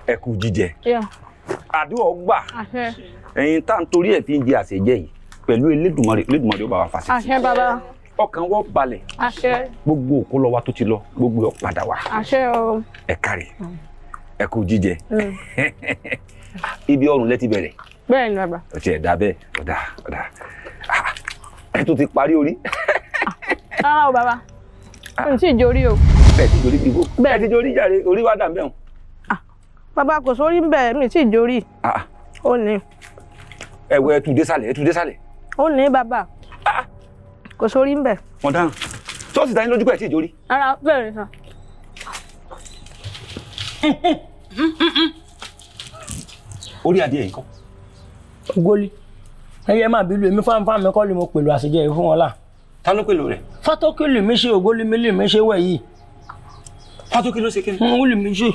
ẹ kú jíjẹ. Àdúrà gbà. Ẹ̀yin tá ń torí ẹ̀ fi ń jẹ àṣejẹ yìí pẹ̀lú Elédùmarè ó bá wa fàṣẹ. Àṣẹ bàbá. Ọkàn wọ́n balẹ̀. Àṣẹ. Gbogbo òkú lọ wa tó ti lọ gbogbo ọ̀ padà wá. Àṣẹ o. Ẹ káre. Ẹ kú jíjẹ. Ibi ọrùn lẹ ti bẹ̀rẹ̀. Bẹ́ẹ̀ ni bàbá. Ó ti ẹ̀ dá bẹ́ẹ̀ ọ̀dà. Ẹ tún ti parí orí. Rárá o bàbá. N tí ì jorí o. Bẹ́ẹ̀ ti jorí bíbó. Bẹ́ẹ̀ ti jorí jàre orí wá dà ń bẹ̀ hùn. Bàbá kò sórí ń bẹ̀ mi tí ì jorí. Ó ní. Ẹ̀wọ̀ ẹ tú désàlẹ̀. Ó ní bàbá. Kò sórí ń bẹ̀. Wọ́n dáhùn. Sọ́ọ̀sì dání lójú pẹ̀ tí ì jorí. Rárá bẹ́ẹ̀ ni sà. Orí adìẹ yìí kọ́. Ògólí. Ẹyẹ máa bí lu èmi fáńfáń mi kọ́ lè mo pèlú àṣejẹ yìí fún wọn là. Ta ló pèlú rẹ̀? Fátókìlì mi ṣe ògólí mi lè mi ṣe wẹ̀ yìí. Fátókìlì ló ṣe kí ni? Wọ́n lè mi ṣe.